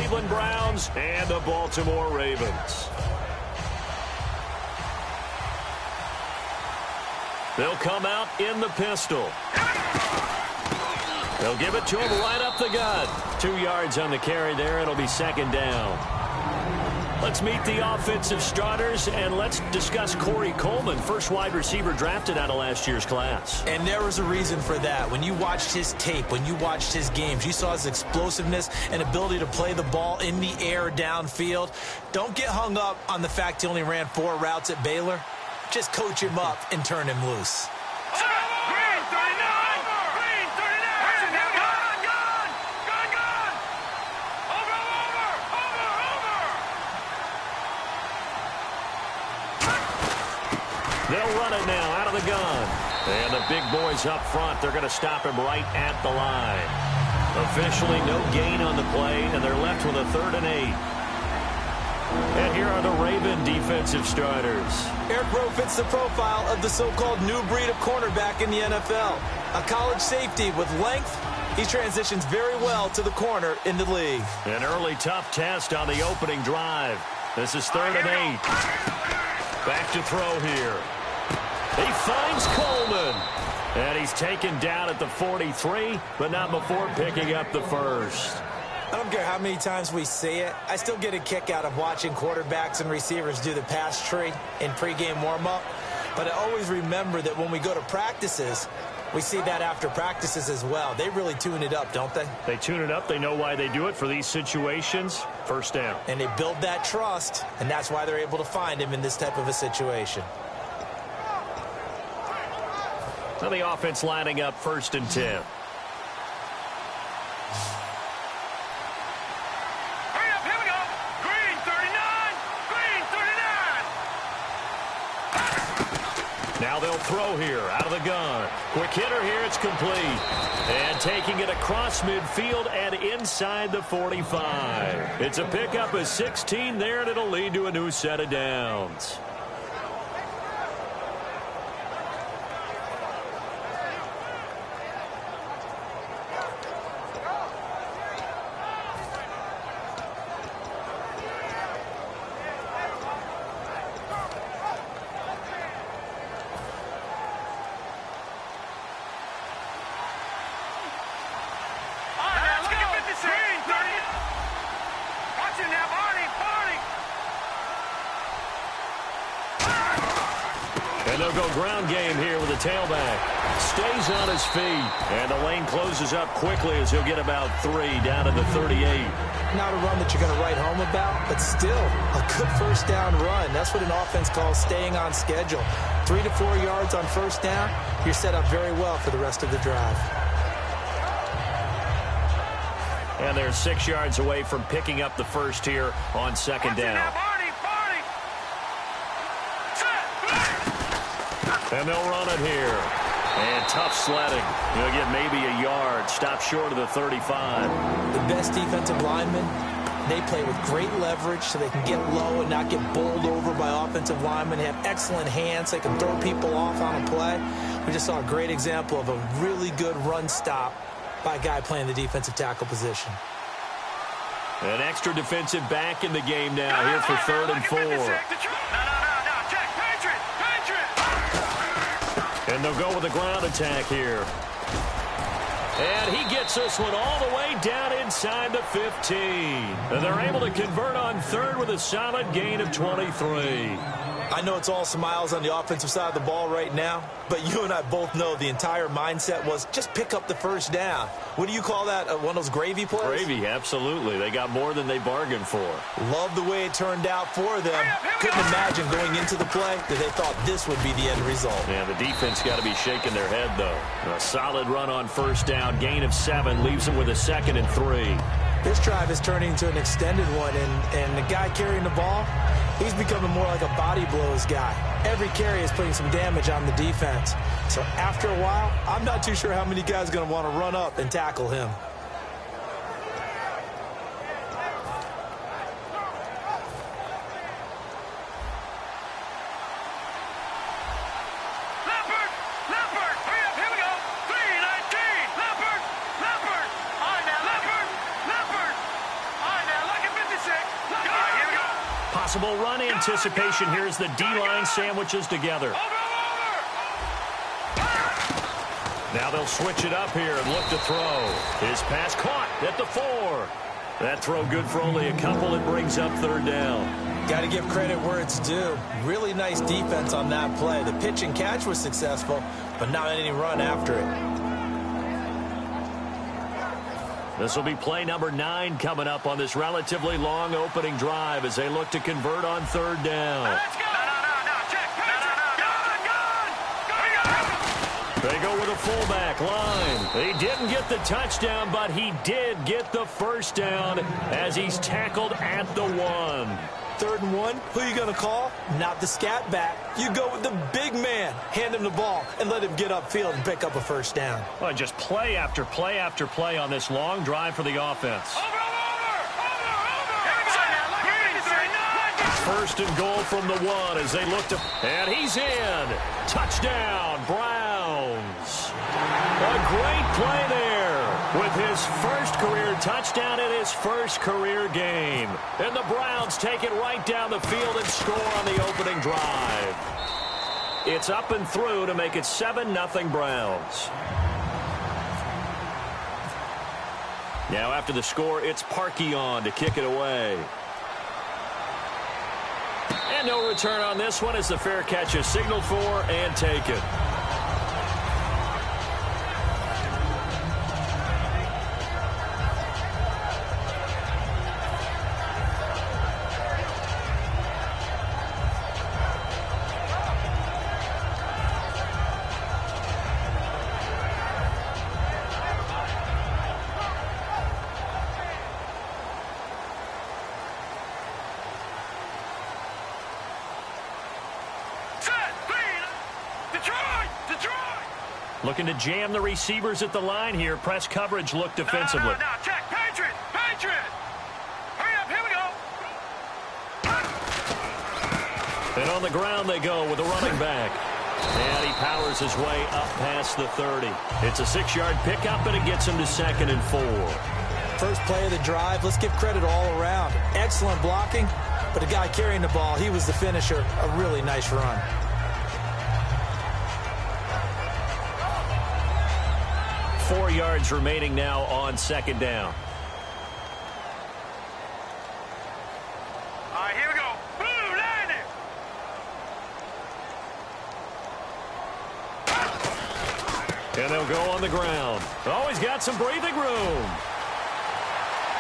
Cleveland Browns and the Baltimore Ravens. They'll come out in the pistol. They'll give it to him right up the gut. 2 yards on the carry there. It'll be second down. Let's meet the offensive starters, and let's discuss Corey Coleman, first wide receiver drafted out of last year's class. And there was a reason for that. When you watched his tape, when you watched his games, you saw his explosiveness and ability to play the ball in the air downfield. Don't get hung up on the fact he only ran 4 routes at Baylor. Just coach him up and turn him loose. They'll run it now out of the gun. And the big boys up front, they're going to stop him right at the line. Officially no gain on the play, and they're left with a 3rd and 8. And here are the Raven defensive starters. Eric Rowe fits the profile of the so-called new breed of cornerback in the NFL. A college safety with length, he transitions very well to the corner in the league. An early tough test on the opening drive. This is 3rd and 8. Back to throw here. He finds Coleman. And he's taken down at the 43, but not before picking up the first. I don't care how many times we see it. I still get a kick out of watching quarterbacks and receivers do the pass tree in pregame warm-up. But I always remember that when we go to practices, we see that after practices as well. They really tune it up, don't they? They tune it up. They know why they do it for these situations. First down. And they build that trust, and that's why they're able to find him in this type of a situation. Now the offense lining up 1st and 10. Now they'll throw here out of the gun. Quick hitter here. It's complete. And taking it across midfield and inside the 45. It's a pickup of 16 there, and it'll lead to a new set of downs. And they'll go ground game here with the tailback. Stays on his feet. And the lane closes up quickly as he'll get about 3 down to the 38. Not a run that you're going to write home about, but still a good first down run. That's what an offense calls staying on schedule. 3 to 4 yards on first down. You're set up very well for the rest of the drive. And they're 6 yards away from picking up the first here on second down. And they'll run it here. And tough sledding. You'll get maybe a yard. Stop short of the 35. The best defensive linemen, they play with great leverage so they can get low and not get bowled over by offensive linemen. They have excellent hands. They can throw people off on a play. We just saw a great example of a really good run stop by a guy playing the defensive tackle position. An extra defensive back in the game now here for 3rd and 4. And they'll go with a ground attack here. And he gets this one all the way down inside the 15. And they're able to convert on 3rd with a solid gain of 23. I know it's all smiles on the offensive side of the ball right now, but you and I both know the entire mindset was just pick up the first down. What do you call that? One of those gravy plays? Gravy, absolutely. They got more than they bargained for. Love the way it turned out for them. Couldn't imagine going into the play that they thought this would be the end result. Yeah, the defense got to be shaking their head, though. A solid run on first down. Gain of 7 leaves them with a 2nd and 3. This drive is turning into an extended one, and the guy carrying the ball, he's becoming more like a body blows guy. Every carry is putting some damage on the defense. So after a while, I'm not too sure how many guys are going to want to run up and tackle him. possible run anticipation here as the D-line sandwiches together. Now they'll switch it up here and look to throw. His pass caught at the 4. That throw good for only a couple. It brings up third down. Got to give credit where it's due. Really nice defense on that play. The pitch and catch was successful, but not any run after it. This will be play number 9 coming up on this relatively long opening drive as they look to convert on third down. Let's go. They go with a fullback line. He didn't get the touchdown, but he did get the first down as he's tackled at the 1. 3rd and 1, who you going to call? Not the scat back. You go with the big man. Hand him the ball and let him get upfield and pick up a first down. Well, just play after play after play on this long drive for the offense. First and goal from the 1 as they look to... And he's in. Touchdown, Browns. A great play there with his first career touchdown in his first career game. And the Browns take it right down the field and score on the opening drive. It's up and through to make it 7-0 Browns. Now after the score, it's Parkey on to kick it away. And no return on this one as the fair catch is signaled for and taken. Looking to jam the receivers at the line here. Press coverage look defensively. No, check. Patriot. Hurry up, here we go. And on the ground they go with a running back. And he powers his way up past the 30. It's a 6-yard pickup, and it gets him to 2nd and 4. First play of the drive, let's give credit all around. Excellent blocking, but the guy carrying the ball, he was the finisher. A really nice run. Four yards remaining now on 2nd down. All right, here we go. Blue, line it. And they'll go on the ground. Oh, he's got some breathing room.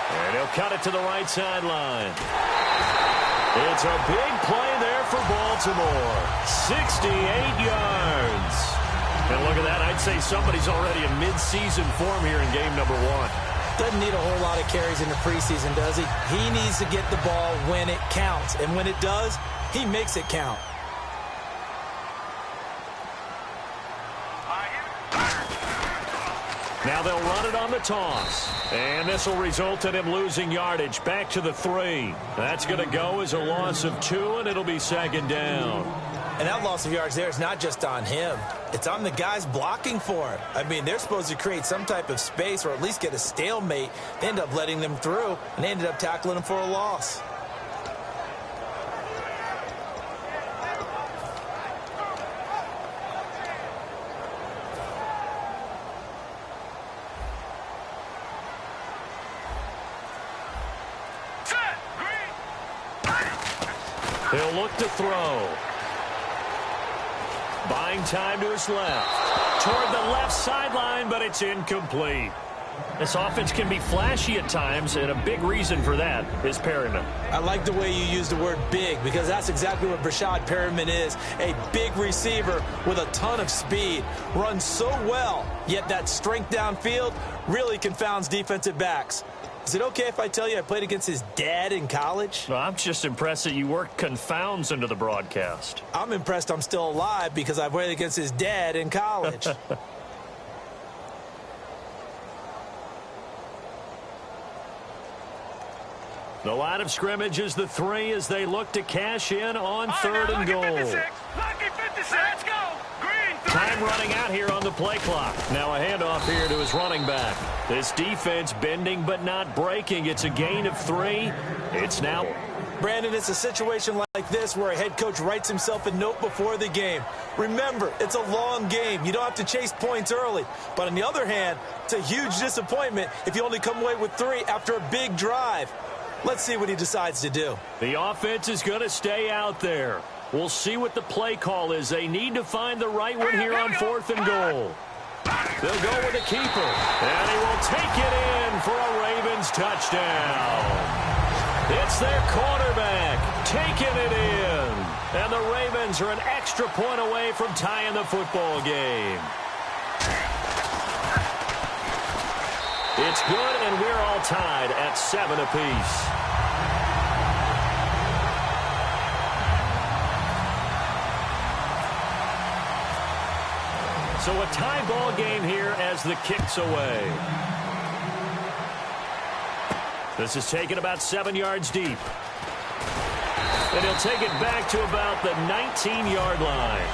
And he'll cut it to the right sideline. It's a big play there for Baltimore. 68 yards. And look at that. I'd say somebody's already in mid-season form here in game number 1. Doesn't need a whole lot of carries in the preseason, does he? He needs to get the ball when it counts. And when it does, he makes it count. Now they'll run it on the toss. And this will result in him losing yardage back to the 3. That's going to go as a loss of 2, and it'll be 2nd down. And that loss of yards there is not just on him. It's on the guys blocking for it. I mean, they're supposed to create some type of space or at least get a stalemate. They end up letting them through, and they ended up tackling them for a loss. He'll look to throw. Buying time to his left. Toward the left sideline, but it's incomplete. This offense can be flashy at times, and a big reason for that is Perryman. I like the way you use the word big, because that's exactly what Brashad Perryman is. A big receiver with a ton of speed. Runs so well, yet that strength downfield really confounds defensive backs. Is it okay if I tell you I played against his dad in college? Well, I'm just impressed that you worked confounds into the broadcast. I'm impressed I'm still alive because I played against his dad in college. The line of scrimmage is the 3 as they look to cash in on 3rd and goal. Lucky 56. Let's go. Green, 3. Time running out here on the play clock. Now a handoff here to his running back. This defense bending but not breaking. It's a gain of 3. It's now... Brandon, it's a situation like this where a head coach writes himself a note before the game. Remember, it's a long game. You don't have to chase points early. But on the other hand, it's a huge disappointment if you only come away with 3 after a big drive. Let's see what he decides to do. The offense is going to stay out there. We'll see what the play call is. They need to find the right one here on 4th and goal. They'll go with the keeper. And he will take it in for a Ravens touchdown. It's their quarterback taking it in. And the Ravens are an extra point away from tying the football game. It's good, and we're all tied at 7 apiece. So a tie ball game here as the kick's away. This is taken about 7 yards deep. And he'll take it back to about the 19-yard line.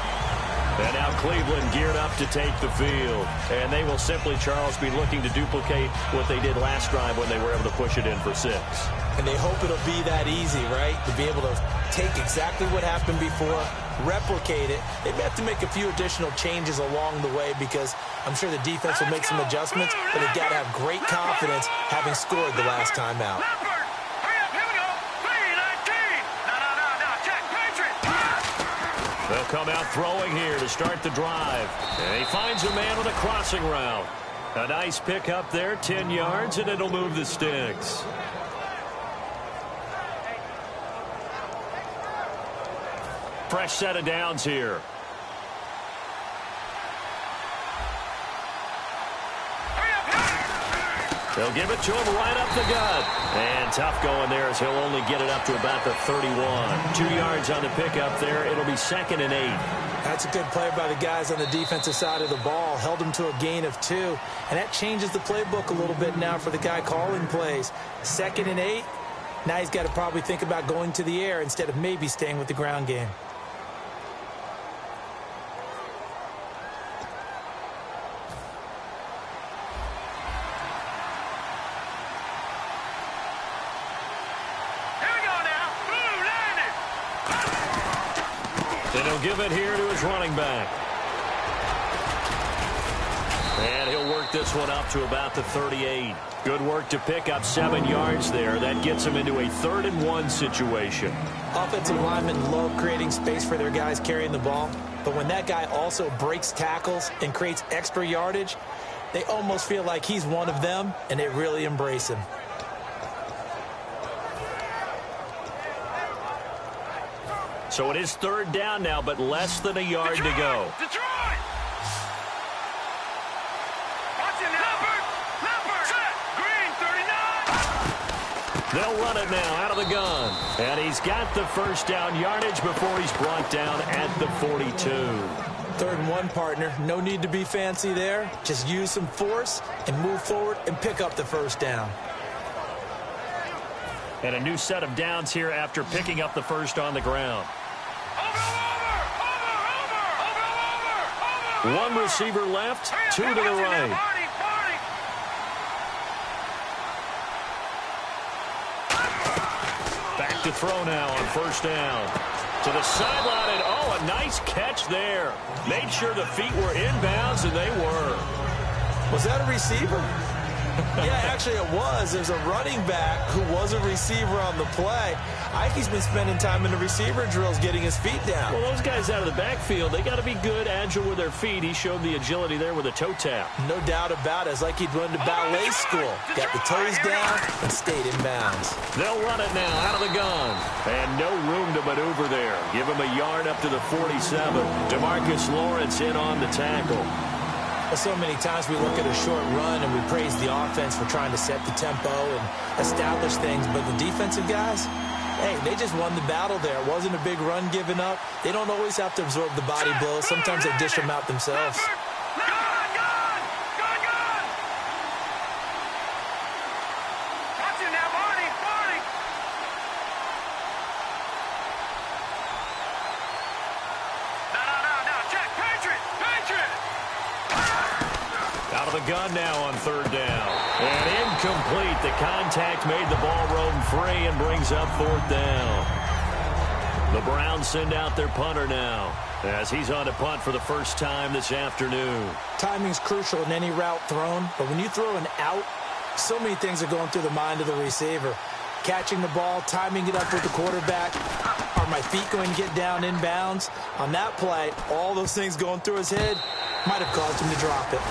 And now Cleveland geared up to take the field. And they will simply, Charles, be looking to duplicate what they did last drive when they were able to push it in for 6. And they hope it'll be that easy, right? To be able to take exactly what happened before, replicate it. They may have to make a few additional changes along the way because I'm sure the defense will make some adjustments, but they've got to have great confidence having scored the last time out. They'll come out throwing here to start the drive. And he finds a man with a crossing route. A nice pickup there, 10 yards, and it'll move the sticks. Fresh set of downs here. They'll give it to him right up the gut. And tough going there as he'll only get it up to about the 31. 2 yards on the pickup there. It'll be 2nd and 8. That's a good play by the guys on the defensive side of the ball. Held him to a gain of 2. And that changes the playbook a little bit now for the guy calling plays. 2nd and 8. Now he's got to probably think about going to the air instead of maybe staying with the ground game. And he'll give it here to his running back. And he'll work this one up to about the 38. Good work to pick up 7 yards there. That gets him into a 3rd and 1 situation. Offensive linemen love creating space for their guys carrying the ball. But when that guy also breaks tackles and creates extra yardage, they almost feel like he's one of them, and they really embrace him. So it is 3rd down now, but less than a yard to go. Detroit! Watch it now. Leopard! Set! Green, 39! They'll run it now out of the gun. And he's got the first down yardage before he's brought down at the 42. 3rd and 1, partner. No need to be fancy there. Just use some force and move forward and pick up the first down. And a new set of downs here after picking up the first on the ground. One receiver left, 2 to the right. Back to throw now on 1st down. To the sideline, and oh, a nice catch there. Made sure the feet were inbounds, and they were. Was that a receiver? Yeah, actually it was. There's a running back who was a receiver on the play. Ikey's been spending time in the receiver drills getting his feet down. Well, those guys out of the backfield, they got to be good, agile with their feet. He showed the agility there with a toe tap. No doubt about it. It's like he'd run to ballet school. Got the toes down and stayed in bounds. They'll run it now out of the gun. And no room to maneuver there. Give him a yard up to the 47. DeMarcus Lawrence in on the tackle. Well, so many times we look at a short run and we praise the offense for trying to set the tempo and establish things, but the defensive guys, hey, they just won the battle there. It wasn't a big run given up. They don't always have to absorb the body blows. Sometimes they dish them out themselves. Out of the gun now on 3rd down. And incomplete. The contact made the ball roam free and brings up 4th down. The Browns send out their punter now as he's on to punt for the first time this afternoon. Timing's crucial in any route thrown, but when you throw an out, so many things are going through the mind of the receiver. Catching the ball, timing it up with the quarterback. Are my feet going to get down inbounds? On that play, all those things going through his head might have caused him to drop it.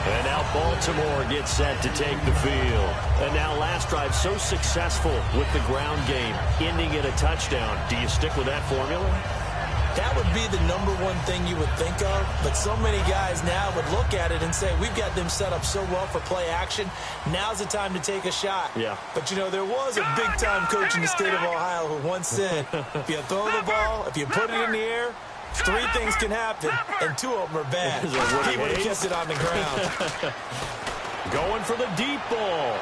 And now Baltimore gets set to take the field. And now last drive so successful with the ground game, ending at a touchdown. Do you stick with that formula? That would be the number one thing you would think of, but so many guys now would look at it and say, we've got them set up so well for play action. Now's the time to take a shot. Yeah. But, you know, there was a big-time coach in the state of Ohio who once said, if you throw the ball, if you put it in the air, 3 things can happen, and 2 of them are bad. He would have kept it on the ground. Going for the deep ball.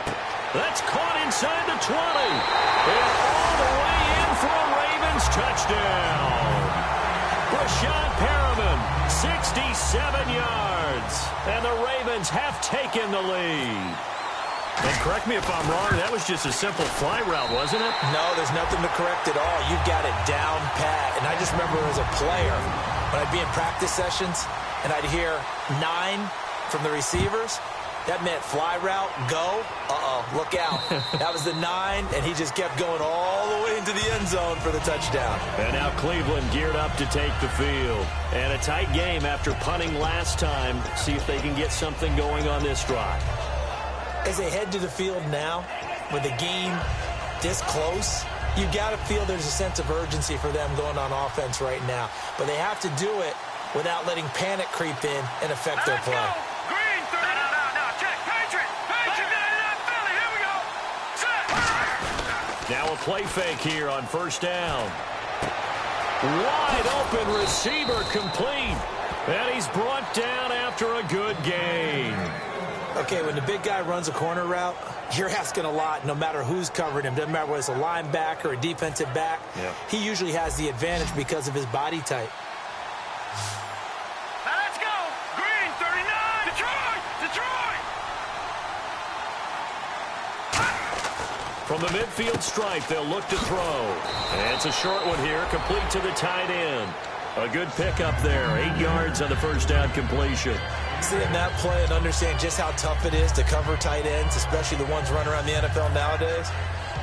That's caught inside the 20. And all the way in for a Ravens touchdown. Rashad Perriman, 67 yards. And the Ravens have taken the lead. And correct me if I'm wrong, that was just a simple fly route, wasn't it? No, there's nothing to correct at all. You've got it down pat. And I just remember as a player, when I'd be in practice sessions, and I'd hear 9 from the receivers, that meant fly route, go, look out. That was the 9, and he just kept going all the way into the end zone for the touchdown. And now Cleveland geared up to take the field. And a tight game after punting last time. See if they can get something going on this drive. As they head to the field now, with the game this close, you got to feel there's a sense of urgency for them going on offense right now. But they have to do it without letting panic creep in and affect their play. Now a play fake here on 1st down. Wide open receiver complete. And he's brought down after a good gain. Okay, when the big guy runs a corner route, you're asking a lot no matter who's covering him. Doesn't matter whether it's a linebacker or a defensive back. Yeah. He usually has the advantage because of his body type. Now let's go. Green, 39. Detroit. From the midfield stripe, they'll look to throw. And it's a short one here, complete to the tight end. A good pickup there, 8 yards on the 1st down completion. Seeing that play and understand just how tough it is to cover tight ends, especially the ones running around the NFL nowadays,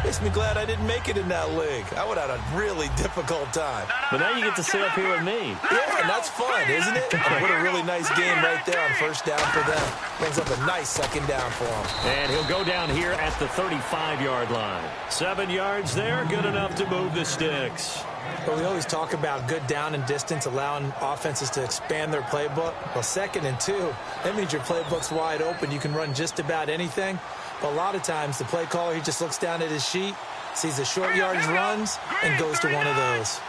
makes me glad I didn't make it in that league. I would have had a really difficult time. But now you get to sit up here with me. Yeah, and that's fun, isn't it? What a really nice game right there on 1st down for them. Brings up a nice 2nd down for them. And he'll go down here at the 35-yard line. 7 yards there, good enough to move the sticks. But we always talk about good down and distance, allowing offenses to expand their playbook. Well, 2nd and 2, that means your playbook's wide open. You can run just about anything. But a lot of times, the play caller, he just looks down at his sheet, sees the short yardage runs, and goes to one of those.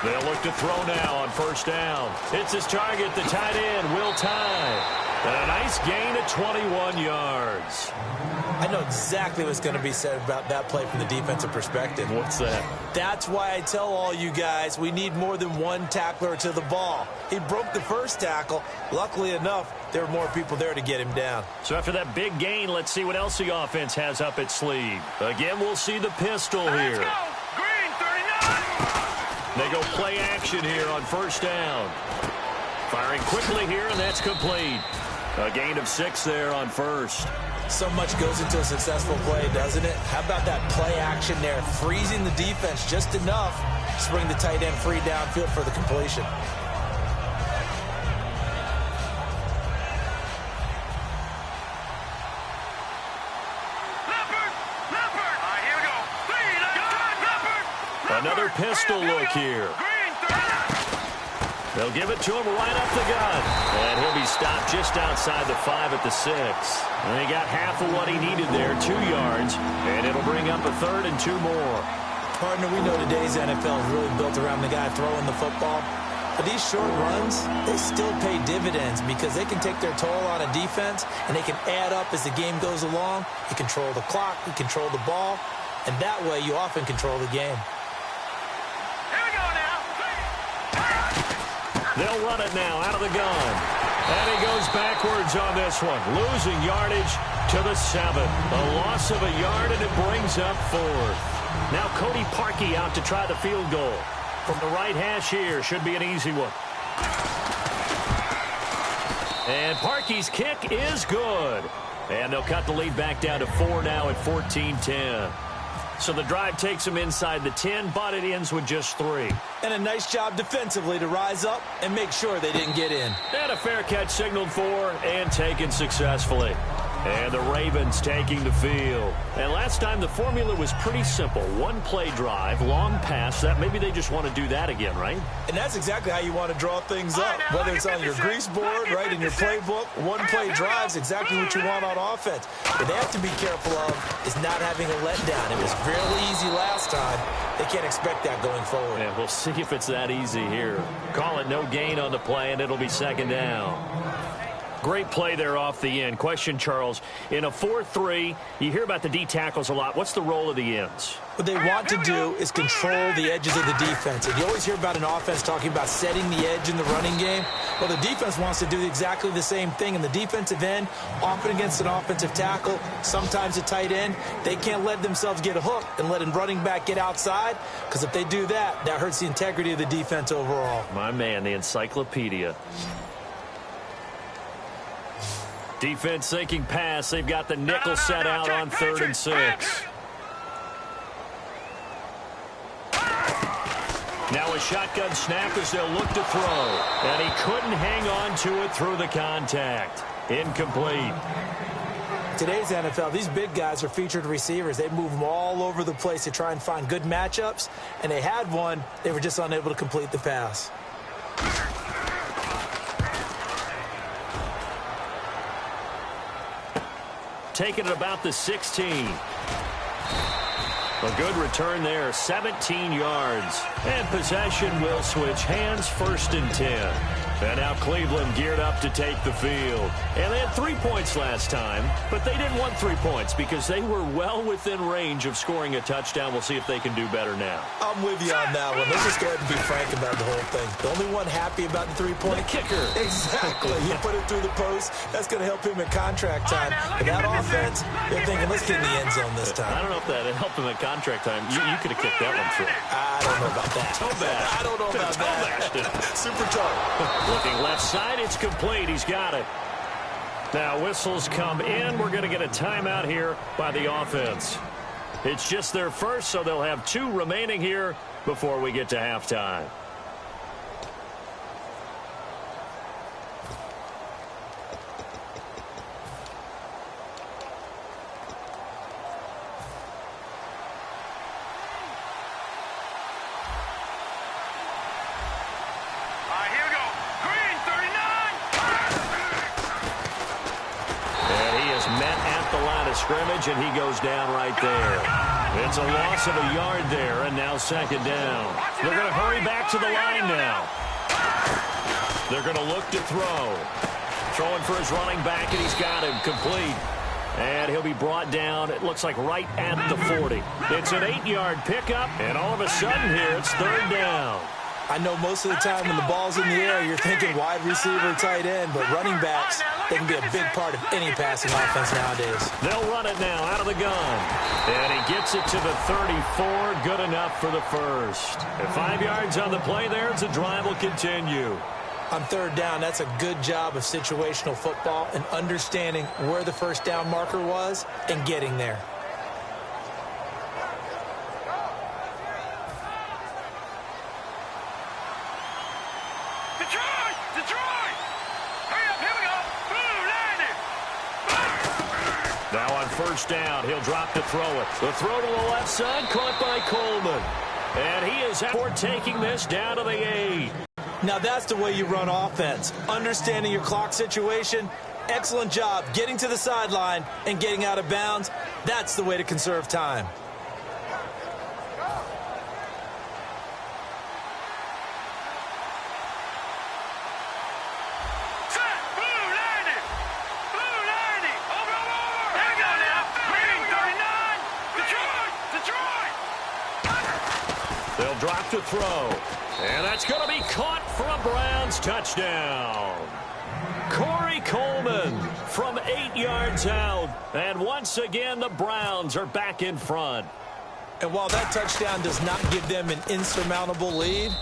They'll look to throw now on 1st down. It's his target, the tight end, Will Tye. And a nice gain of 21 yards. I know exactly what's going to be said about that play from the defensive perspective. What's that? That's why I tell all you guys we need more than one tackler to the ball. He broke the 1st tackle. Luckily enough, there were more people there to get him down. So after that big gain, let's see what else the offense has up its sleeve. Again, we'll see the pistol here. Let's go. Green, 39. They go play action here on 1st down. Firing quickly here, and that's complete. A gain of 6 there on 1st. So much goes into a successful play, doesn't it? How about that play action there? Freezing the defense just enough to bring the tight end free downfield for the completion. Leopard. All right, here we go. Leopard. Another pistol look here. Green, 39. They'll give it to him right up the gut. And he'll be stopped just outside the 5 at the 6. And he got half of what he needed there, 2 yards. And it'll bring up a 3rd and 2 more. Partner, we know today's NFL is really built around the guy throwing the football. But these short runs, they still pay dividends because they can take their toll on a defense and they can add up as the game goes along. You control the clock, you control the ball, and that way you often control the game. Here we go now. They'll run it now out of the gun. And he goes backwards on this one, losing yardage to the 7. A loss of a yard, and it brings up 4th. Now Cody Parkey out to try the field goal. From the right hash here, should be an easy one. And Parkey's kick is good. And they'll cut the lead back down to 4 now at 14-10. So the drive takes them inside the 10, but it ends with just 3. And a nice job defensively to rise up and make sure they didn't get in. And a fair catch signaled for and taken successfully. And the Ravens taking the field. And last time the formula was pretty simple. One play drive, long pass. That maybe they just want to do that again, right? And that's exactly how you want to draw things up. Whether it's on your grease board, right, in your playbook, one play drives exactly what you want on offense. What they have to be careful of is not having a letdown. It was fairly easy last time. They can't expect that going forward. And we'll see if it's that easy here. Call it no gain on the play, and it'll be 2nd down. Great play there off the end. Question, Charles, in a 4-3, you hear about the D tackles a lot. What's the role of the ends? What they want to do is control the edges of the defense. And you always hear about an offense talking about setting the edge in the running game. Well, the defense wants to do exactly the same thing. In the defensive end, often against an offensive tackle, sometimes a tight end, they can't let themselves get hooked and let a running back get outside, because if they do that, that hurts the integrity of the defense overall. My man, the encyclopedia. Defense thinking pass. They've got the nickel set out on 3rd and 6. Now a shotgun snap as they'll look to throw. And he couldn't hang on to it through the contact. Incomplete. Today's NFL, these big guys are featured receivers. They move them all over the place to try and find good matchups. And they had one. They were just unable to complete the pass. Taking it about the 16. A good return there, 17 yards. And possession will switch hands, 1st and 10. And now Cleveland geared up to take the field. And they had 3 points last time, but they didn't want 3 points because they were well within range of scoring a touchdown. We'll see if they can do better now. I'm with you on that one. Let's just go ahead and be frank about the whole thing. The only one happy about the 3-point kicker. Exactly. You put it through the post. That's going to help him in contract time. But that offense, they're thinking, let's get in the end zone this time. I don't know if that helped him at contract time. You could have kicked that one through. I don't know about that. I don't know about that. Super toe. Looking left side, it's complete. He's got it. Now whistles come in. We're going to get a timeout here by the offense. It's just their first, so they'll have 2 remaining here before we get to halftime. Scrimmage, and he goes down right there. It's a loss of a yard there, and now 2nd down. They're going to hurry back to the line now. They're going to look to throw. Throwing for his running back, and he's got him complete. And he'll be brought down, it looks like right at the 40. It's an 8-yard pickup, and all of a sudden here, it's 3rd down. I know most of the time when the ball's in the air, you're thinking wide receiver, tight end, but running backs, they can be a big part of any passing offense nowadays. They'll run it now out of the gun. And he gets it to the 34, good enough for the first. At 5 yards on the play there, the drive will continue. On 3rd down, that's a good job of situational football and understanding where the first down marker was and getting there. Now on 1st down, he'll drop to throw it. The throw to the left side, caught by Coleman. And he is out for taking this down to the 8. Now that's the way you run offense. Understanding your clock situation. Excellent job getting to the sideline and getting out of bounds. That's the way to conserve time. They'll drop to throw. And that's going to be caught for a Browns touchdown. Corey Coleman from 8 yards out. And once again, the Browns are back in front. And while that touchdown does not give them an insurmountable lead,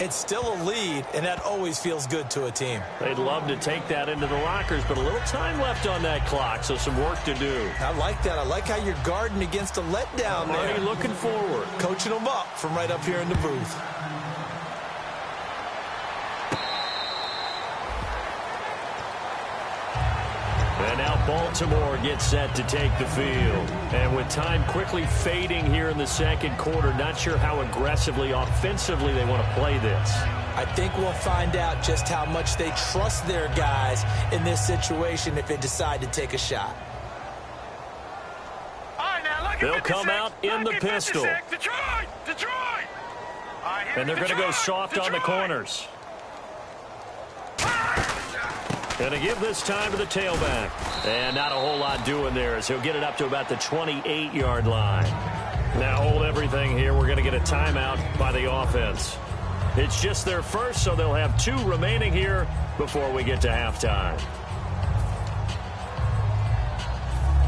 it's still a lead, and that always feels good to a team. They'd love to take that into the lockers, but a little time left on that clock, so some work to do. I like that. I like how you're guarding against a letdown there. Already looking forward. Coaching them up from right up here in the booth. And now Baltimore gets set to take the field. And with time quickly fading here in the second quarter, not sure how aggressively, offensively they want to play this. I think we'll find out just how much they trust their guys in this situation if they decide to take a shot. They'll come out in the pistol. Detroit! And they're going to go soft on the corners. Going to give this time to the tailback. And not a whole lot doing there as he'll get it up to about the 28-yard line. Now hold everything here. We're going to get a timeout by the offense. It's just their first, so they'll have 2 remaining here before we get to halftime.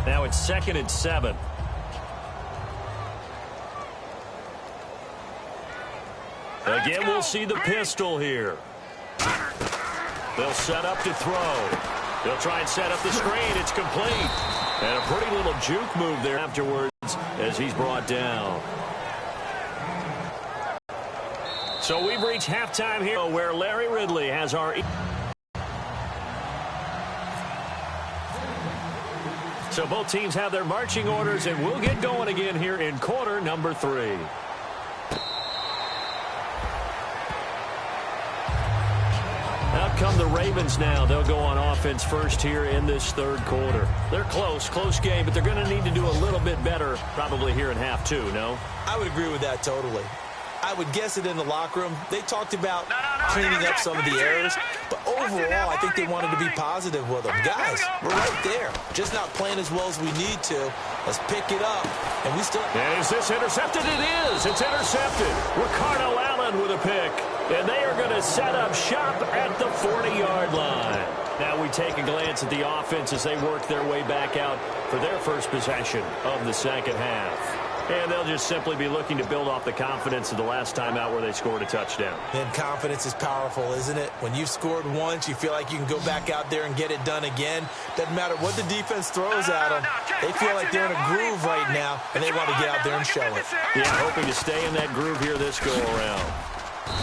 Now it's 2nd and 7. Again, we'll see the pistol here. They'll set up to throw. They'll try and set up the screen. It's complete. And a pretty little juke move there afterwards as he's brought down. So we've reached halftime here where Larry Ridley has our... So both teams have their marching orders, and we'll get going again here in quarter number 3. Out come the Ravens now. They'll go on offense first here in this third quarter. They're close game, but they're going to need to do a little bit better probably here in half 2, no? I would agree with that totally. I would guess it in the locker room. They talked about cleaning up some of the errors, but overall, I think they wanted to be positive with them. Guys, we're right there. Just not playing as well as we need to. Let's pick it up. And we still... And is this intercepted? It is. It's intercepted. Ricardo Allen with a pick. And they are going to set up shop at the 40-yard line. Now we take a glance at the offense as they work their way back out for their first possession of the second half. And they'll just simply be looking to build off the confidence of the last time out where they scored a touchdown. And confidence is powerful, isn't it? When you've scored once, you feel like you can go back out there and get it done again. Doesn't matter what the defense throws at them. They feel like they're in a groove right now, and they want to get out there and show it. Yeah, hoping to stay in that groove here this go-around.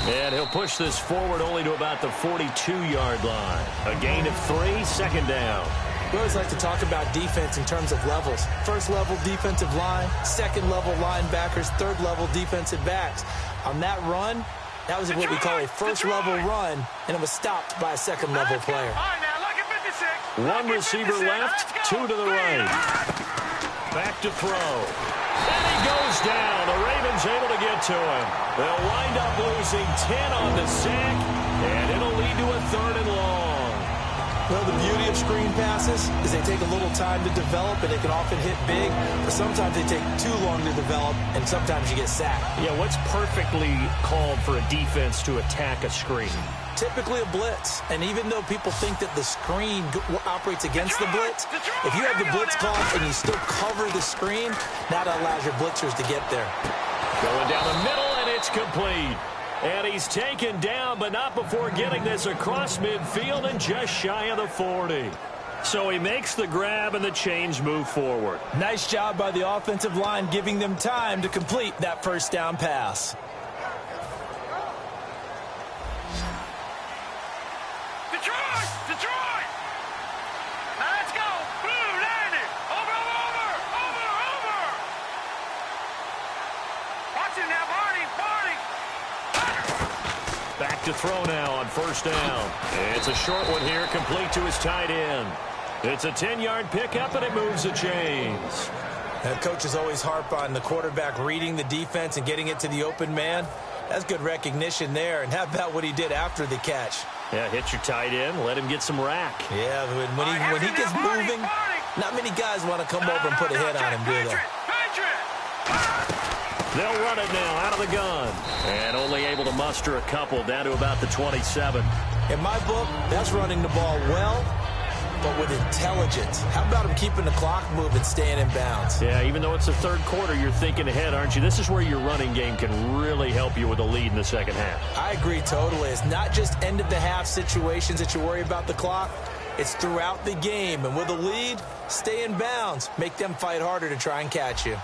And he'll push this forward only to about the 42-yard line. A gain of 3, second down. We always like to talk about defense in terms of levels. First level defensive line, second level linebackers, third level defensive backs. On that run, that was what we call a first level run, and it was stopped by a second level player. One receiver left, 2 to the right. Back to throw. And he goes down. The Ravens able to get to him. They'll wind up losing 10 on the sack, and it'll lead to a 3rd and long. Well, the beauty of screen passes is they take a little time to develop, and they can often hit big, but sometimes they take too long to develop, and sometimes you get sacked. Yeah, what's perfectly called for a defense to attack a screen? Typically a blitz, and even though people think that the screen operates against the blitz, if you have the blitz called and you still cover the screen, that allows your blitzers to get there. Going down the middle, and it's complete. And he's taken down, but not before getting this across midfield and just shy of the 40. So he makes the grab, and the chains move forward. Nice job by the offensive line, giving them time to complete that first down pass. Detroit! Now let's go! Blue, landed! Over! Watch it now, Barney! Back to throw now on first down. It's a short one here, complete to his tight end. It's a 10-yard pickup, and it moves the chains. And coaches always harp on the quarterback reading the defense and getting it to the open man. That's good recognition there. And how about what he did after the catch? Yeah, hit your tight end, let him get some rack. Yeah, when he gets moving, not many guys want to come over and put a hit on him, do they? They'll run it now out of the gun. And only able to muster a couple down to about the 27. In my book, that's running the ball well, but with intelligence. How about him keeping the clock moving, staying in bounds? Yeah, even though it's the third quarter, you're thinking ahead, aren't you? This is where your running game can really help you with a lead in the second half. I agree totally. It's not just end-of-the-half situations that you worry about the clock. It's throughout the game. And with a lead, stay in bounds. Make them fight harder to try and catch you.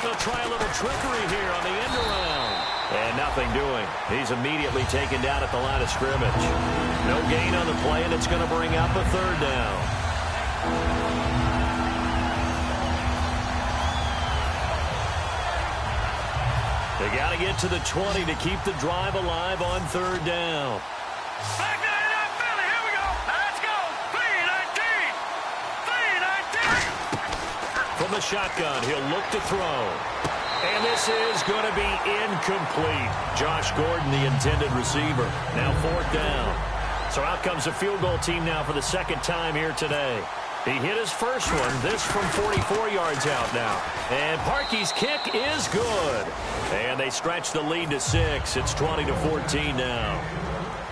They'll try a little trickery here on the end around. And nothing doing. He's immediately taken down at the line of scrimmage. No gain on the play, and it's going to bring up a third down. They got to get to the 20 to keep the drive alive on third down. Back to the NEFL. Here we go. Let's go. 3-19. From the shotgun, he'll look to throw. And this is going to be incomplete. Josh Gordon, the intended receiver. Now fourth down. So out comes the field goal team now for the second time here today. He hit his first one, this from 44 yards out now. And Parkey's kick is good. And they stretch the lead to 6. It's 20-14 now.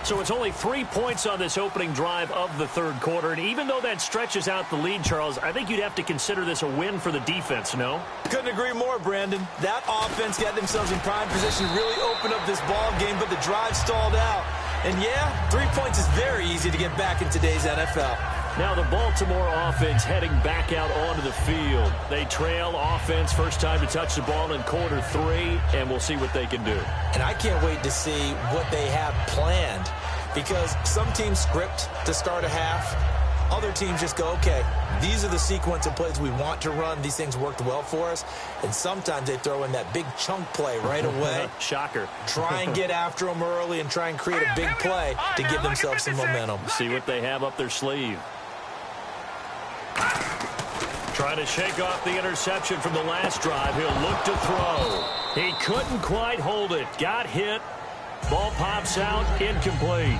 So it's only 3 points on this opening drive of the third quarter. And even though that stretches out the lead, Charles, I think you'd have to consider this a win for the defense, no? Couldn't agree more, Brandon. That offense got themselves in prime position, really opened up this ball game, but the drive stalled out. And yeah, 3 points is very easy to get back in today's NFL. Now the Baltimore offense heading back out onto the field. They trail offense first time to touch the ball in quarter 3, and we'll see what they can do. And I can't wait to see what they have planned, because some teams script to start a half. Other teams just go, okay, these are the sequence of plays we want to run. These things worked well for us. And sometimes they throw in that big chunk play right away. Shocker. Try and get after them early and try and create a big play to give themselves some momentum. See what they have up their sleeve. Trying to shake off the interception from the last drive. He'll look to throw. He couldn't quite hold it. Got hit. Ball pops out. Incomplete.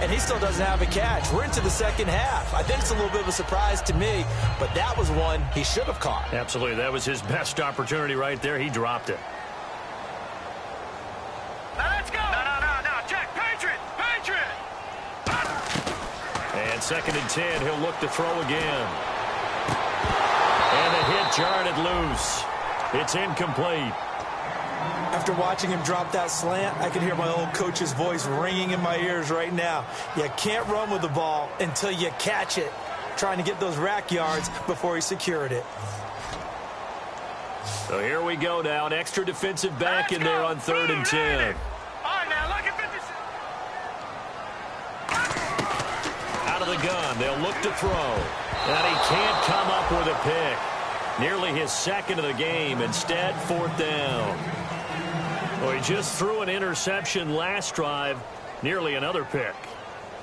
And he still doesn't have a catch. We're into the second half. I think it's a little bit of a surprise to me, but that was one he should have caught. Absolutely. That was his best opportunity right there. He dropped it. Let's go. No. Check. Patriot. And 2nd and 10. He'll look to throw again. And the hit jarred it loose. It's incomplete. After watching him drop that slant, I can hear my old coach's voice ringing in my ears right now. You can't run with the ball until you catch it. Trying to get those rack yards before he secured it. So here we go now. An extra defensive back in there on 3rd and 10. All right, now look at 56. Out of the gun. They'll look to throw. And he can't come up with a pick. Nearly his second of the game. Instead, 4th down. Well, he just threw an interception last drive. Nearly another pick.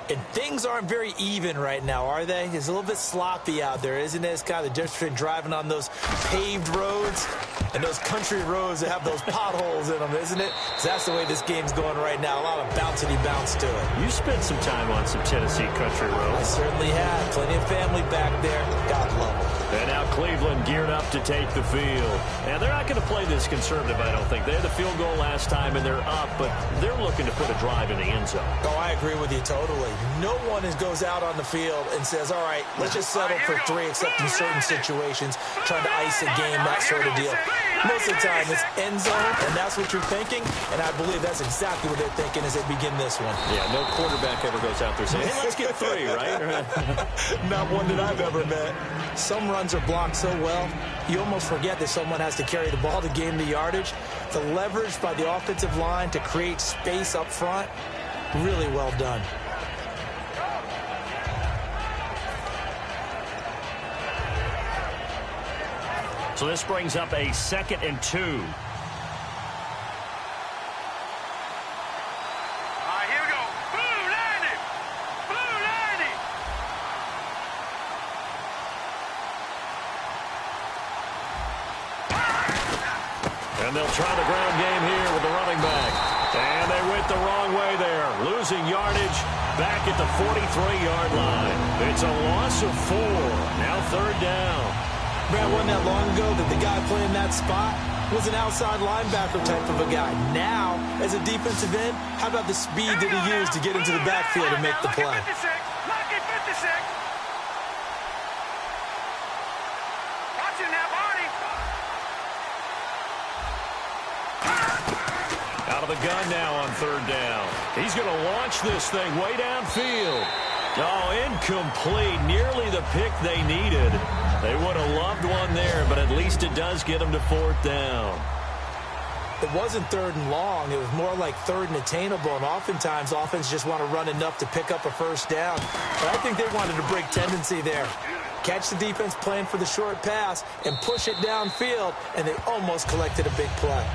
And things aren't very even right now, are they? It's a little bit sloppy out there, isn't it? It's kind of the difference between driving on those paved roads and those country roads that have those potholes in them, isn't it? 'Cause that's the way this game's going right now. A lot of bouncy bounce to it. You spent some time on some Tennessee country I roads. certainly have. Plenty of family back there. God love them. And now Cleveland geared up to take the field. And they're not going to play this conservative, I don't think. They had the field goal last time, and they're up, but they're looking to put a drive in the end zone. Oh, I agree with you totally. No one goes out on the field and says, all right, let's just settle for 3 except in certain situations, trying to ice a game, that sort of deal. Most of the time, it's end zone, and that's what you're thinking, and I believe that's exactly what they're thinking as they begin this one. Yeah, no quarterback ever goes out there saying, hey, let's get 3, right? Not one that I've ever met. Some runs are blocked so well, you almost forget that someone has to carry the ball to gain the yardage. The leverage by the offensive line to create space up front, really well done. So this brings up a 2nd and 2. All right, here we go. Blue 90. Blue 90. And they'll try the ground game here with the running back. And they went the wrong way there. Losing yardage back at the 43-yard line. It's a loss of 4. Now third down. Man, wasn't that long ago that the guy playing that spot was an outside linebacker type of a guy. Now, as a defensive end, how about the speed that he used to get into the backfield and make the play? Lucky 56. Watching that body. Out of the gun now on third down. He's going to launch this thing way downfield. Oh, incomplete. Nearly the pick they needed. They would have loved one there, but at least it does get them to fourth down. It wasn't third and long. It was more like third and attainable, and oftentimes offense just want to run enough to pick up a first down. But I think they wanted a break tendency there. Catch the defense playing for the short pass and push it downfield, and they almost collected a big play.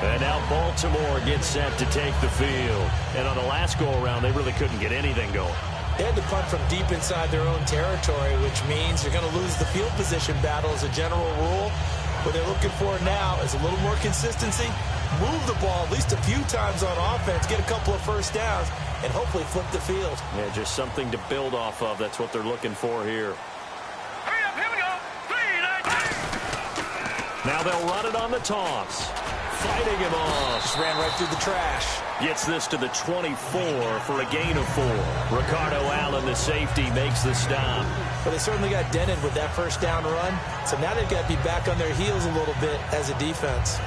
And now Baltimore gets set to take the field. And on the last go-around, they really couldn't get anything going. They had to punt from deep inside their own territory, which means you're going to lose the field position battle as a general rule. What they're looking for now is a little more consistency, move the ball at least a few times on offense, get a couple of first downs, and hopefully flip the field. Yeah, just something to build off of. That's what they're looking for here. Hurry up, here we go. 3, 9, 10. Now they'll run it on the toss. Fighting him off. Just ran right through the trash. Gets this to the 24 for a gain of 4. Ricardo Allen, the safety, makes the stop. But they certainly got dented with that first down run. So now they've got to be back on their heels a little bit as a defense.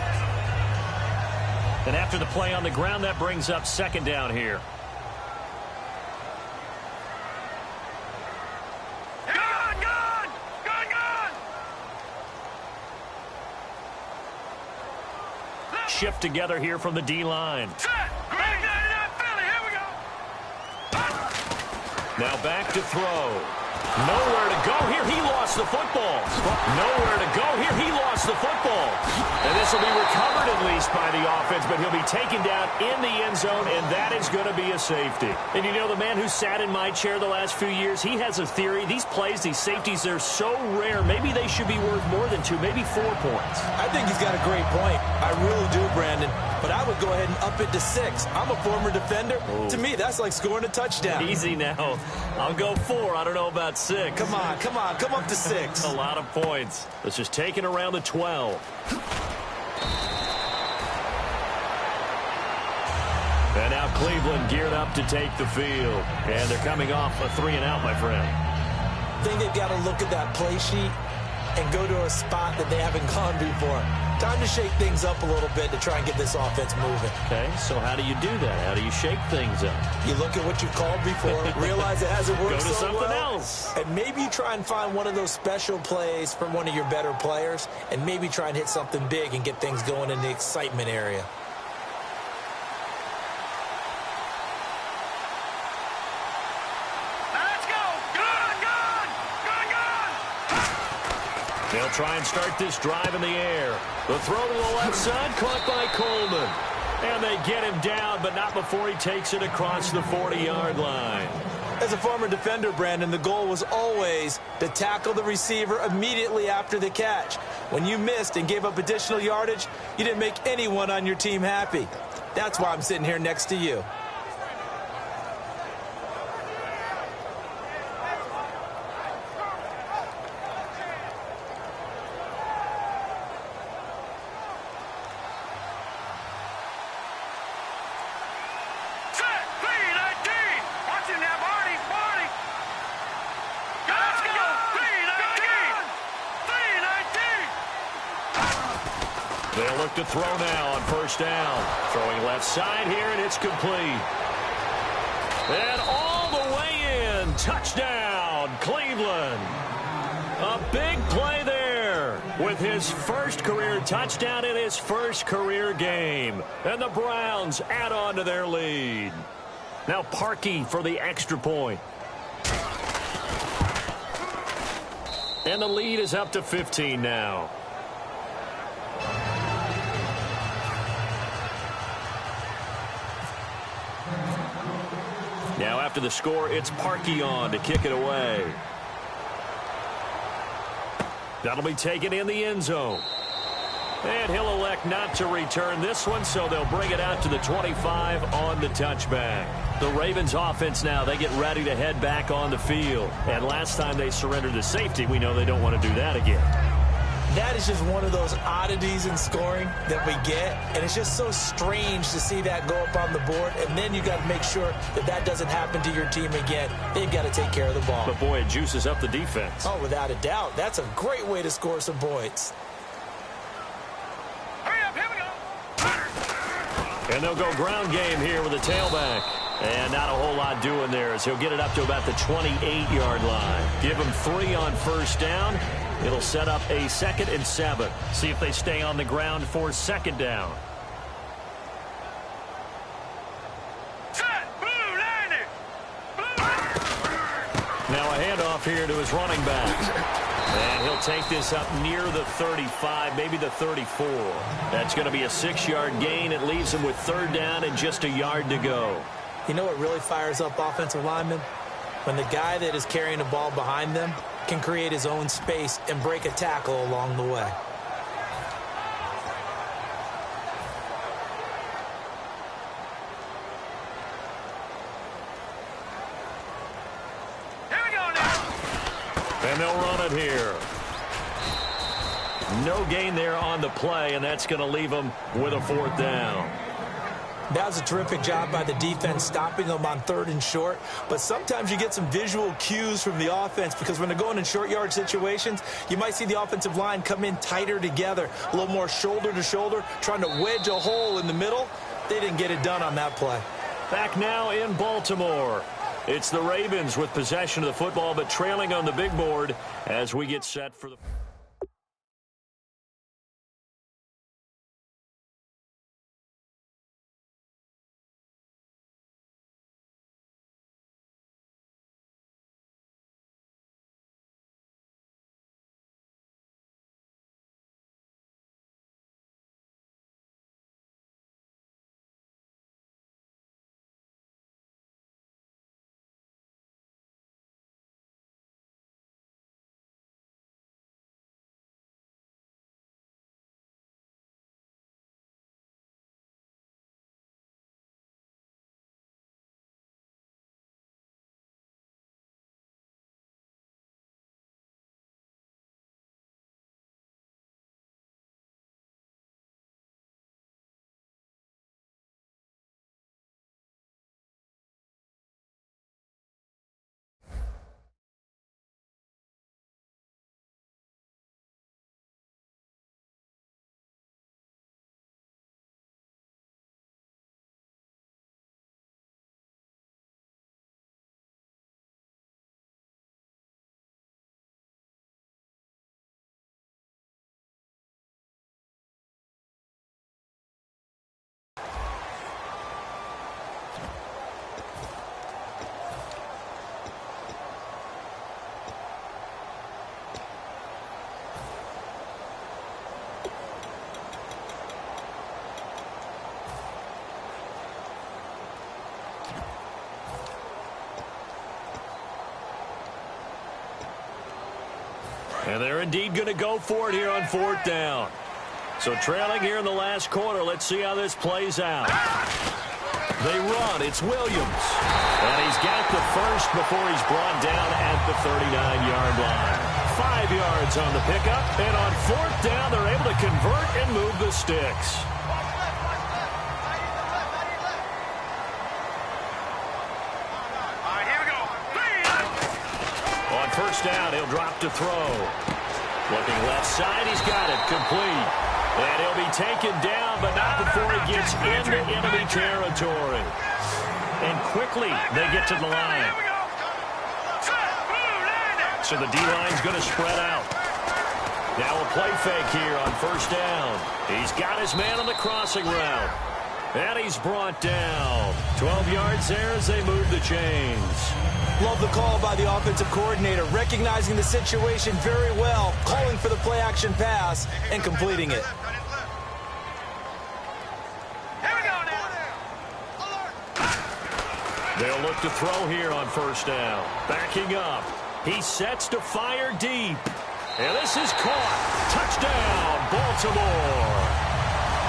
And after the play on the ground, that brings up second down here. Shift together here from the D-line. Now back to throw. Nowhere to go here. He lost the football. Nowhere to go here. He lost the football. And this will be recovered at least by the offense, but he'll be taken down in the end zone, and that is going to be a safety. And you know, the man who sat in my chair the last few years, he has a theory. These plays, these safeties, they're so rare. Maybe they should be worth more than 2, maybe 4 points. I think he's got a great point. I really do, Brandon. But I would go ahead and up it to 6. I'm a former defender. Ooh. To me, that's like scoring a touchdown. Easy now. I'll go 4. I don't know about 6. Come on. Come up to 6. A lot of points. Let's just take it around the 12. And now Cleveland geared up to take the field. And they're coming off a 3-and-out, my friend. I think they've got to look at that play sheet and go to a spot that they haven't gone before. Time to shake things up a little bit to try and get this offense moving. Okay, so how do you do that? How do you shake things up? You look at what you've called before, realize it hasn't worked so well. Go to something else. And maybe you try and find one of those special plays from one of your better players, and maybe try and hit something big and get things going in the excitement area. They'll try and start this drive in the air. The throw to the left side, caught by Coleman. And they get him down, but not before he takes it across the 40-yard line. As a former defender, Brandon, the goal was always to tackle the receiver immediately after the catch. When you missed and gave up additional yardage, you didn't make anyone on your team happy. That's why I'm sitting here next to you. They'll look to throw now on first down. Throwing left side here, and it's complete. And all the way in. Touchdown, Cleveland. A big play there with his first career touchdown in his first career game. And the Browns add on to their lead. Now Parkey for the extra point. And the lead is up to 15 now. Now after the score, it's Parkey on to kick it away. That'll be taken in the end zone. And he'll elect not to return this one, so they'll bring it out to the 25 on the touchback. The Ravens offense now, they get ready to head back on the field. And last time they surrendered to safety, we know they don't want to do that again. That is just one of those oddities in scoring that we get, and it's just so strange to see that go up on the board, and then you got to make sure that that doesn't happen to your team again. They've got to take care of the ball. But, boy, it juices up the defense. Oh, without a doubt. That's a great way to score some points. Hurry up, here we go. And they'll go ground game here with a tailback. And not a whole lot doing there as he'll get it up to about the 28-yard line. Give him 3 on first down. It'll set up a 2nd and 7. See if they stay on the ground for 2nd down. Set, blue, landing. Blue. Now a handoff here to his running back. And he'll take this up near the 35, maybe the 34. That's going to be a 6-yard gain. It leaves him with 3rd down and just a yard to go. You know what really fires up offensive linemen? When the guy that is carrying the ball behind them can create his own space and break a tackle along the way. Here we go now. And they'll run it here. No gain there on the play, and that's going to leave them with a 4th down. That was a terrific job by the defense stopping them on 3rd and short. But sometimes you get some visual cues from the offense because when they're going in short yard situations, you might see the offensive line come in tighter together, a little more shoulder to shoulder, trying to wedge a hole in the middle. They didn't get it done on that play. Back now in Baltimore. It's the Ravens with possession of the football, but trailing on the big board as we get set for the... And they're indeed going to go for it here on 4th down. So trailing here in the last quarter. Let's see how this plays out. They run. It's Williams. And he's got the first before he's brought down at the 39-yard line. 5 yards on the pickup. And on 4th down, they're able to convert and move the sticks. First down, he'll drop to throw. Looking left side, he's got it, complete. And he'll be taken down, but not before he gets into enemy territory. And quickly, they get to the line. So the D-line's going to spread out. Now a play fake here on first down. He's got his man on the crossing route. And he's brought down. 12 yards there as they move the chains. Love the call by the offensive coordinator, recognizing the situation very well, calling for the play-action pass, and completing it. Here we go now. They'll look to throw here on first down. Backing up. He sets to fire deep. And this is caught. Touchdown, Baltimore.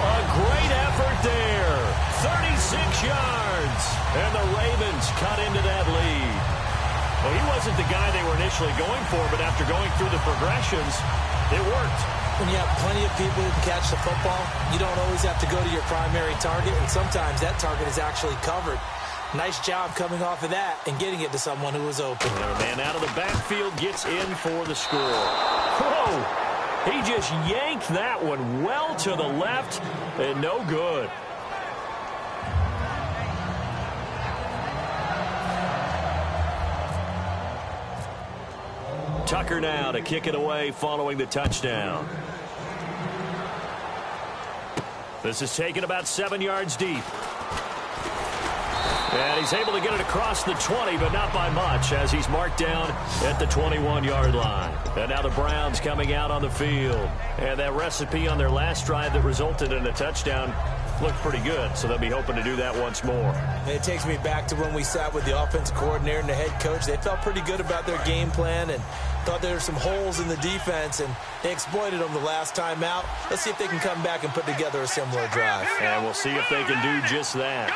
A great effort there. 36 yards. And the Ravens cut into that lead. Well, he wasn't the guy they were initially going for, but after going through the progressions, it worked. When you have plenty of people who can catch the football, you don't always have to go to your primary target, and sometimes that target is actually covered. Nice job coming off of that and getting it to someone who was open. And a man out of the backfield gets in for the score. Whoa! He just yanked that one well to the left, and no good. Tucker now to kick it away following the touchdown. This is taken about 7 yards deep. And he's able to get it across the 20, but not by much, as he's marked down at the 21-yard line. And now the Browns coming out on the field. And that recipe on their last drive that resulted in a touchdown looked pretty good, so they'll be hoping to do that once more. It takes me back to when we sat with the offensive coordinator and the head coach. They felt pretty good about their game plan and thought there were some holes in the defense, and they exploited them the last time out. Let's see if they can come back and put together a similar drive. And we'll see if they can do just that.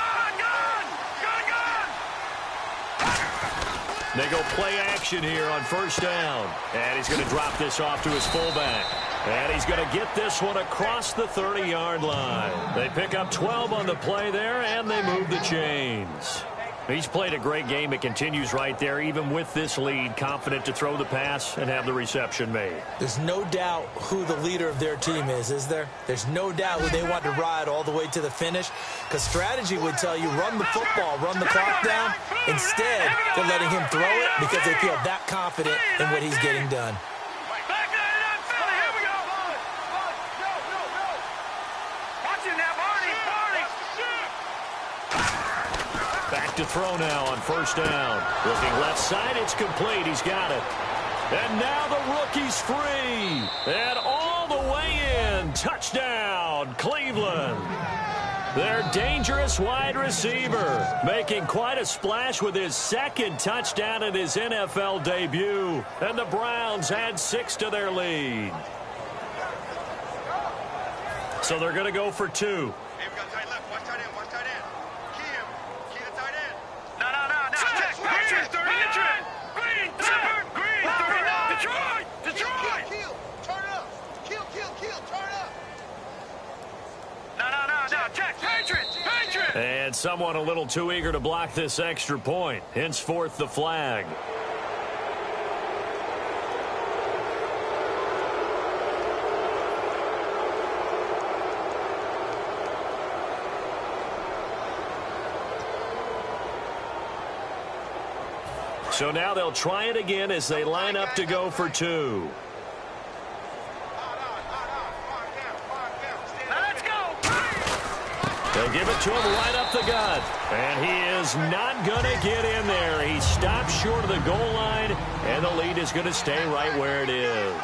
They go play action here on first down. And he's going to drop this off to his fullback. And he's going to get this one across the 30-yard line. They pick up 12 on the play there, and they move the chains. He's played a great game. It continues right there, even with this lead, confident to throw the pass and have the reception made. There's no doubt who the leader of their team is there? There's no doubt who they want to ride all the way to the finish, because strategy would tell you run the football, run the clock down. Instead, they're letting him throw it because they feel that confident in what he's getting done. Back to throw now on first down. Looking left side, it's complete. He's got it. And now the rookie's free. And all the way in. Touchdown, Cleveland. Their dangerous wide receiver making quite a splash with his second touchdown in his NFL debut. And the Browns add 6 to their lead. So they're going to go for 2. And someone a little too eager to block this extra point. Henceforth, the flag. So now they'll try it again as they line up to go for 2. They'll give it to him right up the gut. And he is not going to get in there. He stops short of the goal line, and the lead is going to stay right where it is.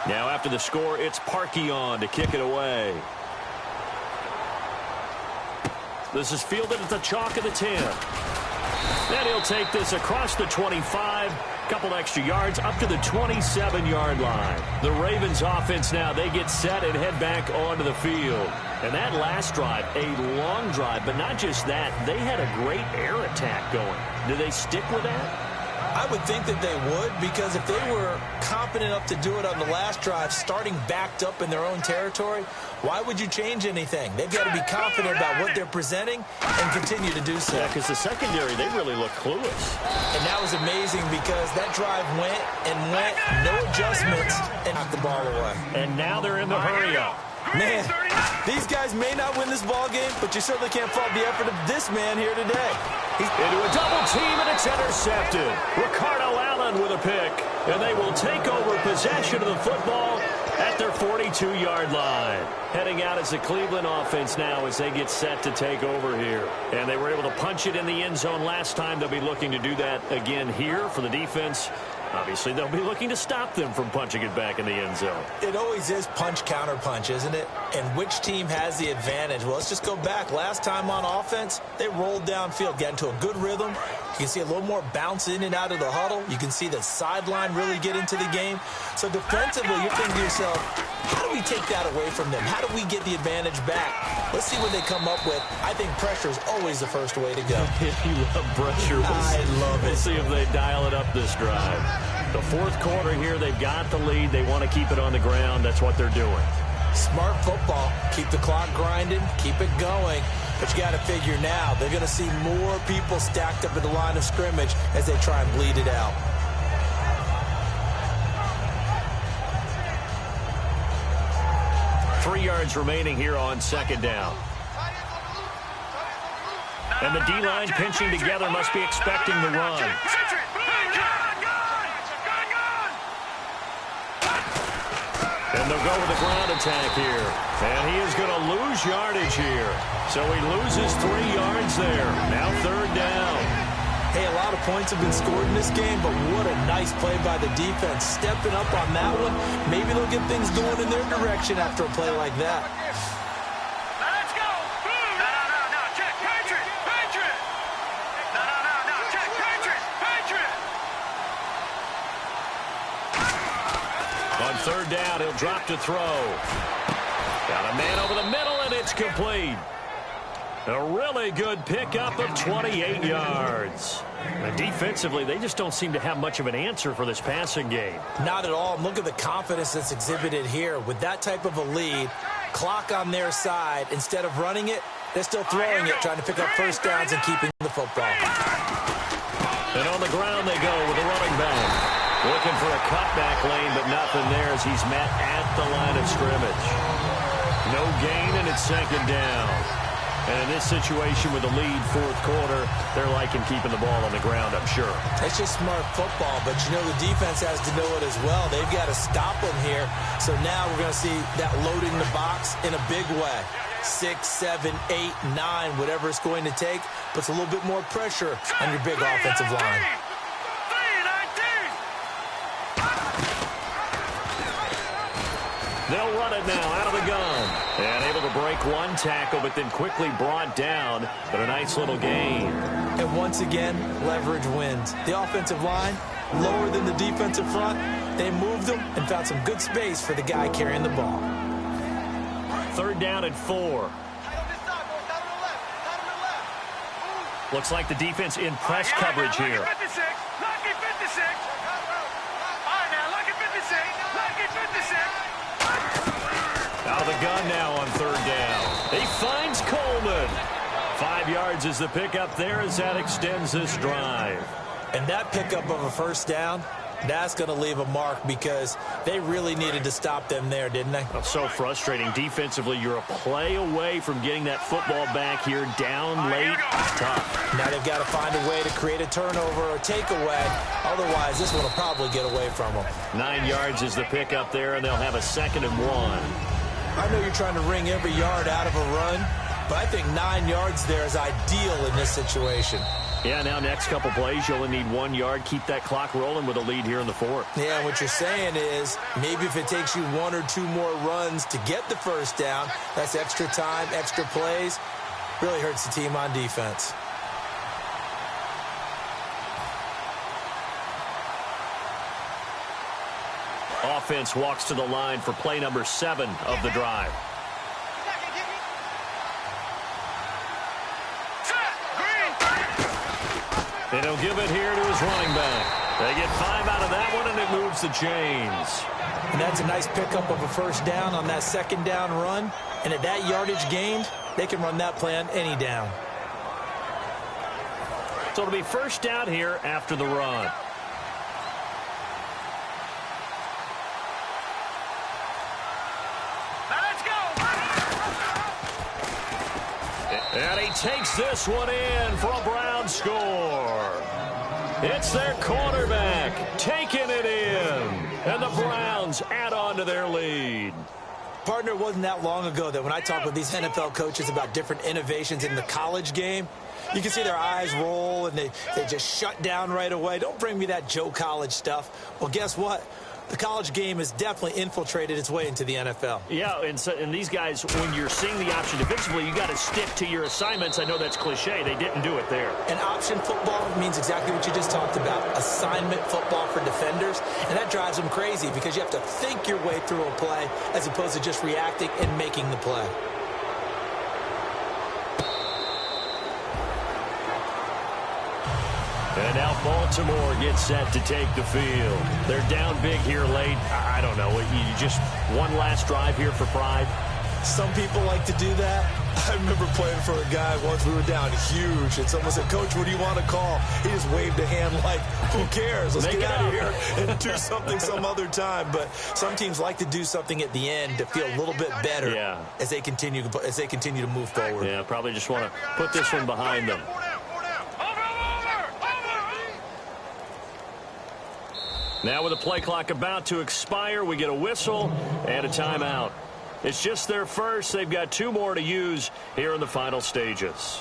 Now after the score, it's Parkey on to kick it away. This is fielded at the chalk of the 10. Then he'll take this across the 25. Couple extra yards up to the 27-yard line. The Ravens offense now, they get set and head back onto the field. And that last drive, a long drive, but not just that. They had a great air attack going. Do they stick with that? I would think that they would, because if they were confident enough to do it on the last drive, starting backed up in their own territory, why would you change anything? They've got to be confident about what they're presenting and continue to do so. Yeah, because the secondary, they really look clueless. And that was amazing because that drive went and went, no adjustments, and knocked the ball away. And now they're in the hurry-up. Man, these guys may not win this ball game, but you certainly can't fault the effort of this man here today. He's into a double team, and it's intercepted. Ricardo Allen with a pick, and they will take over possession of the football at their 42-yard line. Heading out as the Cleveland offense now as they get set to take over here. And they were able to punch it in the end zone last time. They'll be looking to do that again here for the defense. Obviously, they'll be looking to stop them from punching it back in the end zone. It always is punch, counter punch, isn't it? And which team has the advantage? Well, let's just go back. Last time on offense, they rolled downfield, got into a good rhythm, You can see a little more bounce in and out of the huddle. You can see the sideline really get into the game. So defensively, you're thinking to yourself, how do we take that away from them? How do we get the advantage back? Let's see what they come up with. I think pressure is always the first way to go. You love pressure. I love it. We'll see if they dial it up this drive. The fourth quarter here, they've got the lead. They want to keep it on the ground. That's what they're doing. Smart football. Keep the clock grinding. Keep it going. But you got to figure now, they're going to see more people stacked up at the line of scrimmage as they try and bleed it out. Three yards remaining here on second down. And the D-line pinching together must be expecting the run. And they'll go with the ground attack here. And he is going to lose yardage here. So he loses 3 yards there. Now third down. Hey, a lot of points have been scored in this game, but what a nice play by the defense. Stepping up on that one. Maybe they'll get things going in their direction after a play like that. Let's go. No. Check. Patriot. No. Check. Patriot. On third down, he'll drop to throw. Got a man over the middle, and it's complete. A really good pickup of 28 yards. And defensively, they just don't seem to have much of an answer for this passing game. Not at all. Look at the confidence that's exhibited here. With that type of a lead, clock on their side, instead of running it, they're still throwing it, trying to pick up first downs and keeping the football. And on the ground they go with a running back. Looking for a cutback lane, but nothing there as he's met at the line of scrimmage. No gain, and it's second down. And in this situation with the lead fourth quarter, they're liking keeping the ball on the ground, I'm sure. It's just smart football, but you know the defense has to know it as well. They've got to stop them here. So now we're going to see that loading the box in a big way. 6, 7, 8, 9, whatever it's going to take, puts a little bit more pressure on your big offensive line. They'll run it now out of the gun. And able to break one tackle, but then quickly brought down. But a nice little gain. And once again, leverage wins. The offensive line, lower than the defensive front. They moved them and found some good space for the guy carrying the ball. Third down and 4. Looks like the defense in press coverage here. Lucky 56. All right, now, lucky 56. Lucky 56. Out of the gun now on third down. He finds Coleman. 5 yards is the pickup there as that extends this drive. And that pickup of a first down, that's going to leave a mark because they really needed to stop them there, didn't they? Oh, so frustrating. Defensively, you're a play away from getting that football back here down late. It's tough. Now they've got to find a way to create a turnover or takeaway. Otherwise, this one will probably get away from them. 9 yards is the pickup there, and they'll have a 2nd and 1. I know you're trying to wring every yard out of a run, but I think 9 yards there is ideal in this situation. Yeah, now next couple plays, you only need 1 yard. Keep that clock rolling with a lead here in the fourth. Yeah, what you're saying is maybe if it takes you 1 or 2 more runs to get the first down, that's extra time, extra plays. Really hurts the team on defense. Offense walks to the line for play number 7 of the drive. And he'll give it here to his running back. They get 5 out of that one, and it moves the chains. And that's a nice pickup of a first down on that second down run. And at that yardage gained, they can run that play on any down. So it'll be first down here after the run. And he takes this one in for a Brown score. It's their quarterback taking it in. And the Browns add on to their lead. Partner, it wasn't that long ago that when I talk with these NFL coaches about different innovations in the college game, you can see their eyes roll and they just shut down right away. Don't bring me that Joe College stuff. Well, guess what? The college game has definitely infiltrated its way into the NFL. Yeah, and these guys, when you're seeing the option defensively, you got to stick to your assignments. I know that's cliche. They didn't do it there. And option football means exactly what you just talked about, assignment football for defenders. And that drives them crazy because you have to think your way through a play as opposed to just reacting and making the play. And now Baltimore gets set to take the field. They're down big here late. I don't know. You just one last drive here for pride? Some people like to do that. I remember playing for a guy once. We were down huge, and someone said, "Coach, what do you want to call?" He just waved a hand like, who cares? Let's get out of here and do something some other time. But some teams like to do something at the end to feel a little bit better as they continue to move forward. Yeah, probably just want to put this one behind them. Now with the play clock about to expire, we get a whistle and a timeout. It's just their first. They've got 2 more to use here in the final stages.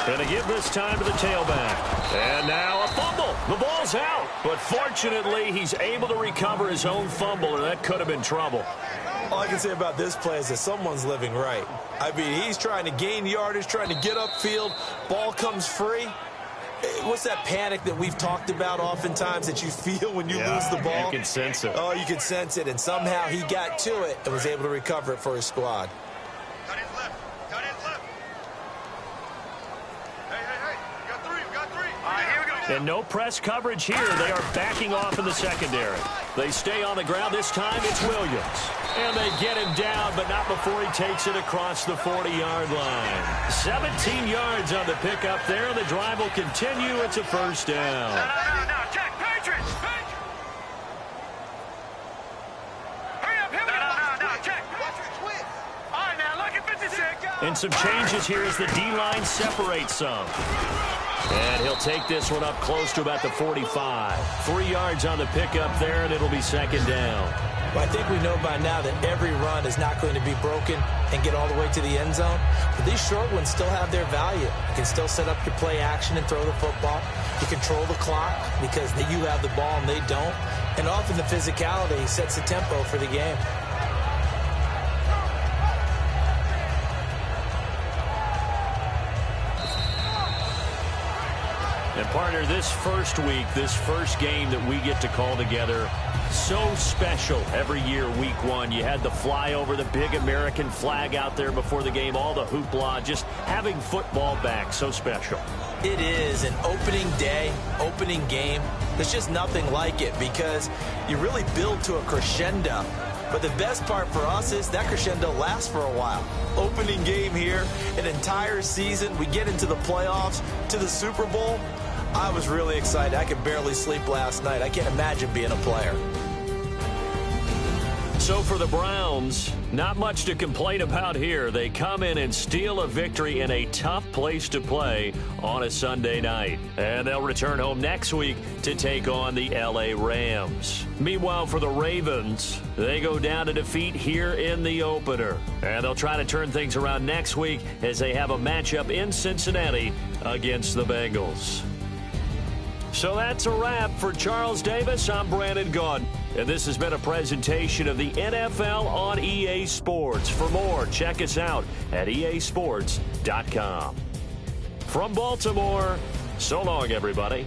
Going to give this time to the tailback. And now a fumble. The ball's out. But fortunately, he's able to recover his own fumble, or that could have been trouble. All I can say about this play is that someone's living right. I mean, he's trying to gain yardage, trying to get upfield. Ball comes free. What's that panic that we've talked about oftentimes that you feel when you lose the ball? You can sense it. Oh, you can sense it. And somehow he got to it and was able to recover it for his squad. And no press coverage here. They are backing off in the secondary. They stay on the ground. This time it's Williams. And they get him down, but not before he takes it across the 40-yard line. 17 yards on the pickup there. The drive will continue. It's a first down. No, Jack, Patriots! Hurry up, No, Jack. Watch your twist. All right, now, look at 56. And some changes here as the D-line separates some. And he'll take this one up close to about the 45. 3 yards on the pickup there, and it'll be second down. Well, I think we know by now that every run is not going to be broken and get all the way to the end zone. But these short ones still have their value. You can still set up your play action and throw the football. You control the clock because you have the ball and they don't. And often the physicality sets the tempo for the game. And partner, this first week, this first game that we get to call together, so special every year, week 1. You had the flyover, the big American flag out there before the game, all the hoopla, just having football back, so special. It is an opening day, opening game. There's just nothing like it because you really build to a crescendo. But the best part for us is that crescendo lasts for a while. Opening game here, an entire season. We get into the playoffs, to the Super Bowl. I was really excited. I could barely sleep last night. I can't imagine being a player. So for the Browns, not much to complain about here. They come in and steal a victory in a tough place to play on a Sunday night. And they'll return home next week to take on the LA Rams. Meanwhile, for the Ravens, they go down to defeat here in the opener. And they'll try to turn things around next week as they have a matchup in Cincinnati against the Bengals. So that's a wrap for Charles Davis. I'm Brandon Gaudin. And this has been a presentation of the NFL on EA Sports. For more, check us out at easports.com. From Baltimore, so long, everybody.